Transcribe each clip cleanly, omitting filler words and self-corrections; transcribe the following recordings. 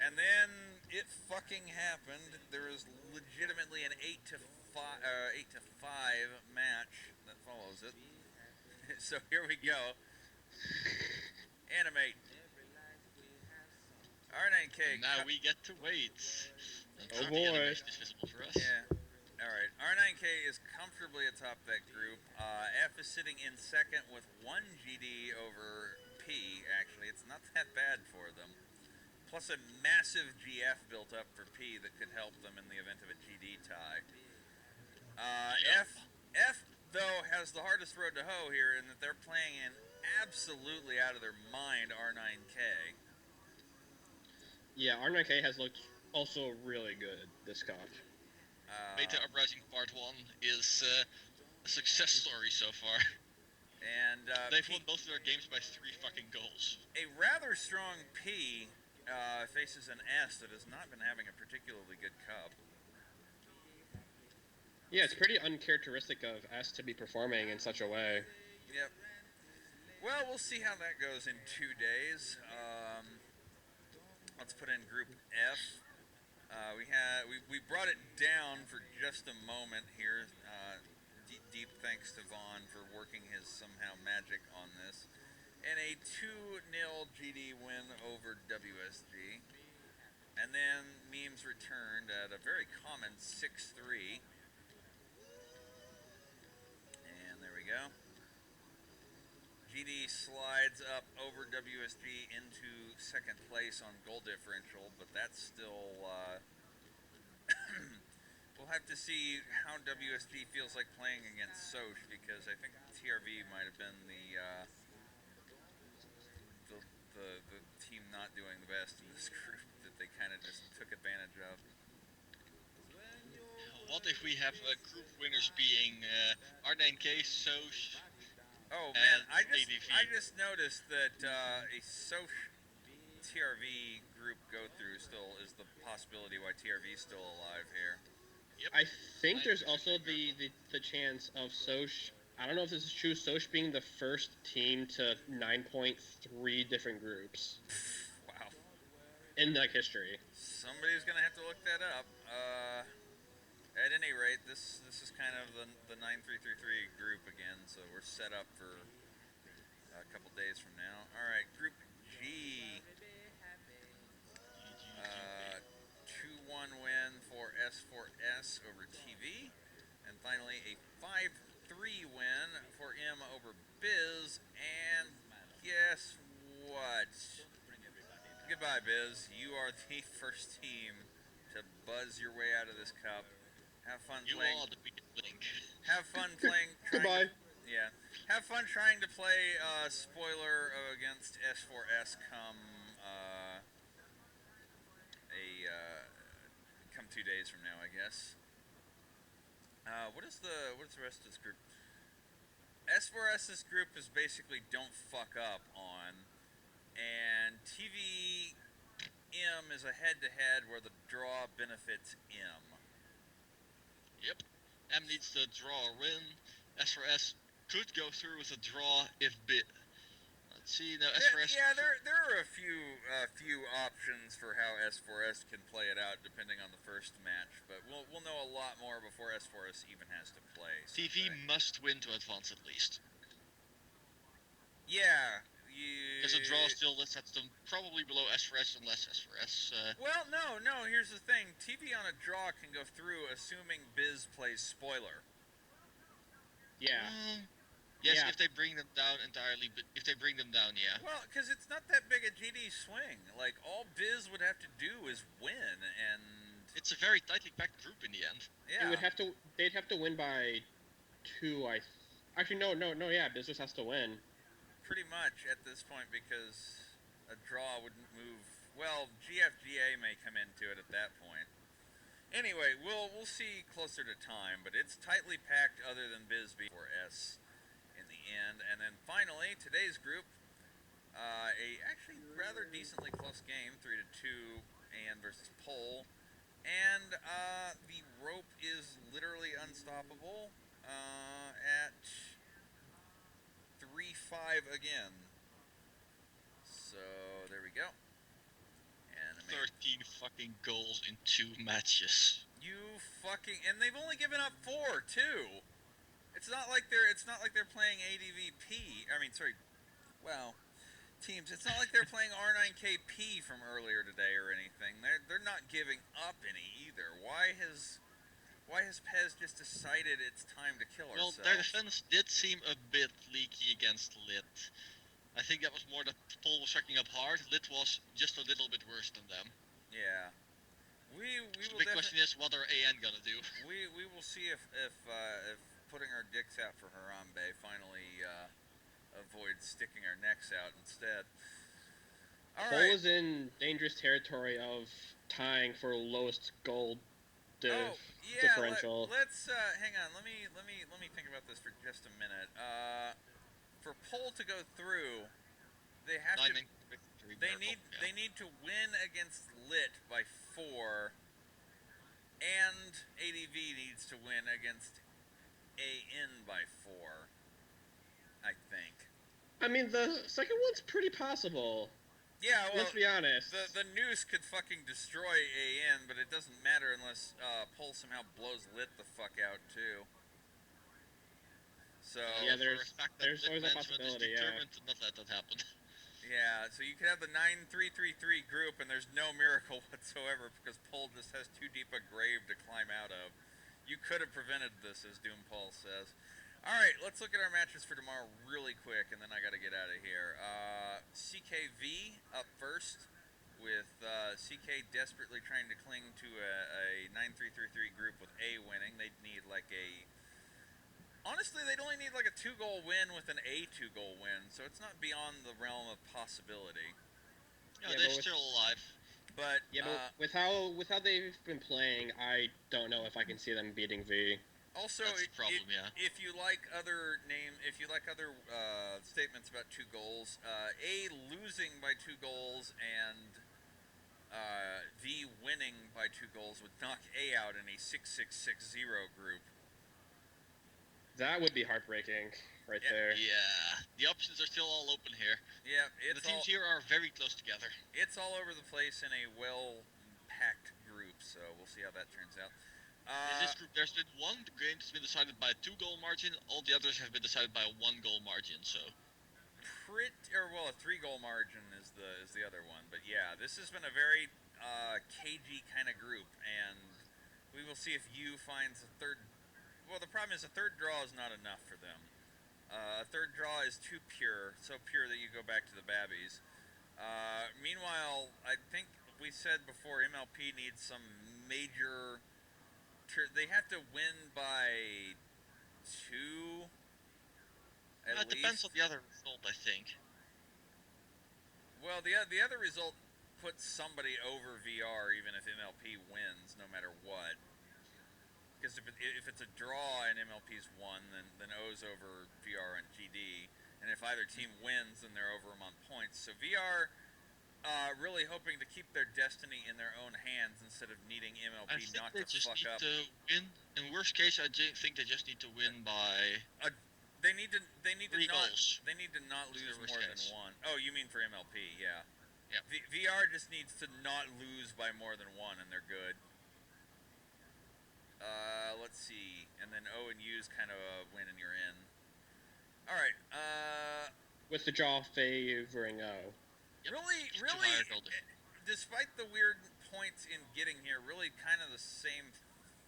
And then it fucking happened. There is legitimately an 8 to 5 match that follows it. So here we go. Animate. R9K. And now we get to wait until Oh, the boy. animation is visible for us. Yeah. All right. R9K is comfortably atop that group. F is sitting in second with 1 GD over P. Actually, it's not that bad for them. Plus a massive GF built up for P that could help them in the event of a GD tie. Yep. F though has the hardest road to hoe here in that they're playing in absolutely out of their mind R9K. Yeah, R9K has looked also really good this cup. Beta Uprising Part 1 is a success story so far. And They've won both of their games by 3 fucking goals. a rather strong P faces an S that has not been having a particularly good cup. Yeah, it's pretty uncharacteristic of S to be performing in such a way. Yep. Well, we'll see how that goes in 2 days. Let's put in Group F. We brought it down for just a moment here. Deep thanks to Vaughn for working his somehow magic on this. And a 2-0 GD win over WSG. And then Memes returned at a very common 6-3. And there we go. GD slides up over WSG into second place on goal differential, but that's still... we'll have to see how WSG feels like playing against Soch, because I think TRV might have been the team not doing the best in this group that they kind of just took advantage of. What if we have group winners being R9K, Soch? Oh man, I ADV. just noticed that a Soch TRV group go through still is the possibility why TRV is still alive here. Yep. I think there's also the chance of Soch. I don't know if this is true. Soch being the first team to 9.3 different groups Wow. in like history. Somebody's gonna have to look that up. At any rate, this is kind of the 9333 group again, so we're set up for a couple days from now. All right, Group G. 2-1 win for S4S over TV. And finally, a 5-3 win for M over Biz. And guess what? Goodbye, Biz. You are the first team to buzz your way out of this cup. Have fun You playing. are the biggest link. Have fun playing. Goodbye. Yeah. Have fun trying to play spoiler against S4S come come 2 days from now, I guess. What is the rest of this group? S4S's group is basically don't fuck up on, and TV M is a head-to-head where the draw benefits M. Yep. M needs to draw a win. S4S could go through with a draw if bit. Let's see. No, S4S. Yeah, there are a few options for how S4S can play it out depending on the first match, but we'll know a lot more before S4S even has to play. TV must win to advance at least. Yeah. Because a draw still sets them probably below S4S unless S4S. Well, no. Here's the thing: TV on a draw can go through, assuming Biz plays spoiler. Yeah. Yes, Yeah. if they bring them down entirely, but if they bring them down, yeah. Well, because it's not that big a GD swing. Like, all Biz would have to do is win, and it's a very tightly packed group in the end. Yeah. They'd have to win by 2. Actually, no. Yeah, Business has to win. Pretty much at this point, because a draw wouldn't move. Well, GFGA may come into it at that point. Anyway, we'll see closer to time, but it's tightly packed other than Bisbee for S in the end. And then finally, today's group, a actually rather decently close game, 3-2, and versus Pole. And the rope is literally unstoppable at 3-5 again. So there we go. And 13-5 fucking goals in 2 matches. And they've only given up 4 too. It's not like they're playing ADVP. I mean, sorry. Well, teams. It's not like they're playing R9KP from earlier today or anything. They're not giving up any either. Why has Pez just decided it's time to kill Well, ourselves? their defense did seem a bit leaky against Lit. I think that was more that Paul was checking up hard. Lit was just a little bit worse than them. Yeah. We So will the big question is, what are AN gonna do? We will see if putting our dicks out for Harambe finally avoids sticking our necks out instead. All Cole right. is in dangerous territory of tying for lowest goal differential. Let's hang on. Let me think about this for just a minute. For Pole to go through, they have to. They need to win against Lit by 4, and ADV needs to win against AN by 4. I think. I mean, the second one's pretty possible. Yeah, well, let's be honest. The noose could fucking destroy AN, but it doesn't matter unless Pole somehow blows Lit the fuck out too. So yeah, there's always a possibility. Determined to not let that happen. Yeah, so you could have the 9-3-3-3 group, and there's no miracle whatsoever because Pole just has too deep a grave to climb out of. You could have prevented this, as Doom Paul says. All right, let's look at our matches for tomorrow really quick, and then I got to get out of here. CKV up first, with CK desperately trying to cling to a 9-3-3-3 group with A winning. They'd need like a... Honestly, they'd only need like a 2-goal win with an A 2-goal win, so it's not beyond the realm of possibility. Yeah, they're still alive. But with how they've been playing, I don't know if I can see them beating V. Also, that's the problem, if you like other statements about 2 goals, A losing by 2 goals and V winning by 2 goals would knock A out in a 6-6-6-0 group. That would be heartbreaking, there. Yeah, the options are still all open here. Yeah, the teams here are very close together. It's all over the place in a well-packed group, so we'll see how that turns out. In this group, there's been one game that's been decided by a 2-goal margin. All the others have been decided by a 1-goal margin. So, a 3-goal margin is the other one. But yeah, this has been a very cagey kind of group, and we will see if U finds a third. Well, the problem is a third draw is not enough for them. A third draw is too pure, so pure that you go back to the Babbies. Meanwhile, I think we said before MLP needs some major. They have to win by 2. At least. Depends on the other result, I think. Well, the other result puts somebody over VR, even if MLP wins, no matter what. Because if it's a draw and MLP's won, then O's over VR and GD, and if either team wins, then they're over them on points. So VR. Really hoping to keep their destiny in their own hands instead of needing MLP not to fuck up. I think they just need to win. In worst case, I think they just need to win by. They need to 3 goals. They need to not lose more than 1. Oh, you mean for MLP? Yeah. Yeah. VR just needs to not lose by more than 1, and they're good. Let's see, and then O and U's kind of a win and you're in. All right. With the draw favoring O. Really, despite the weird points in getting here, really kind of the same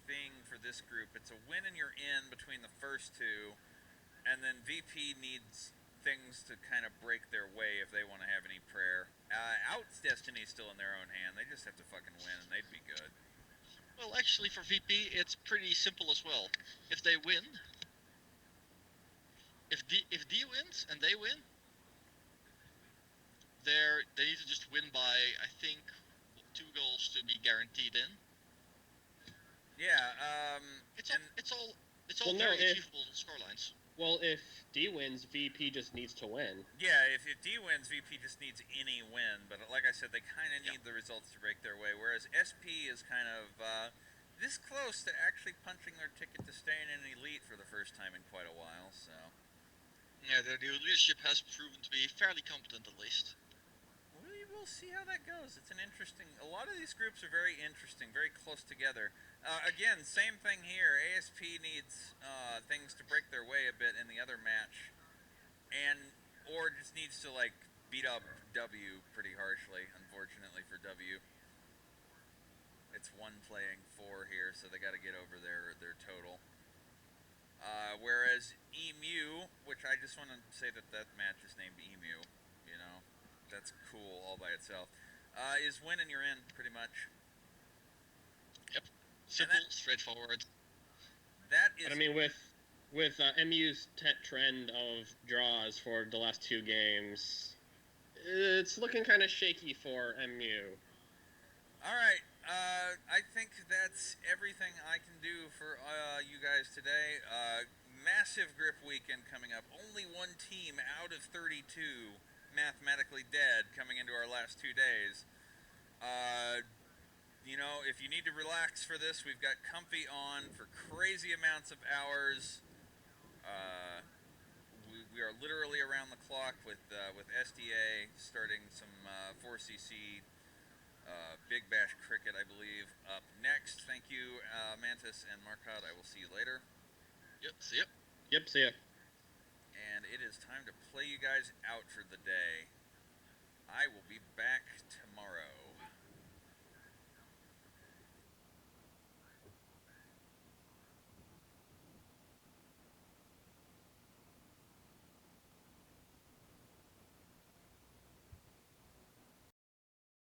thing for this group. It's a win and you're in between the first 2, and then VP needs things to kind of break their way if they want to have any prayer. Out's destiny is still in their own hand. They just have to fucking win, and they'd be good. Well, actually, for VP, it's pretty simple as well. If they win, if D wins and they win, they need to just win by, I think, 2 goals to be guaranteed in. Yeah. It's all very achievable scorelines. Well, if D wins, VP just needs to win. Yeah, if D wins, VP just needs any win. But like I said, they kind of need the results to break their way. Whereas SP is kind of this close to actually punching their ticket to staying in Elite for the first time in quite a while. So. Yeah, their new leadership has proven to be fairly competent, at least. will see how that goes. It's an interesting. A lot of these groups are very interesting, very close together. Again, same thing here. ASP needs things to break their way a bit in the other match, or just needs to like beat up W pretty harshly. Unfortunately for W, it's 1 playing 4 here, so they got to get over their total. Whereas EMU, which I just want to say that match is named EMU, you know, that's cool all by itself, is win and you're in, pretty much. Yep. Simple, straightforward. That is. But I mean, with MU's trend of draws for the last 2 games, it's looking kind of shaky for MU. All right. I think that's everything I can do for you guys today. Massive grip weekend coming up. Only 1 team out of 32 mathematically dead coming into our last 2 days. You know, if you need to relax for this, we've got Comfy on for crazy amounts of hours. We are literally around the clock with SDA starting some 4cc Big Bash Cricket, I believe, up next. Thank you, Mantis and Marcotte. I will see you later. Yep, see ya. Yep, see ya. And it is time to play you guys out for the day. I will be back tomorrow.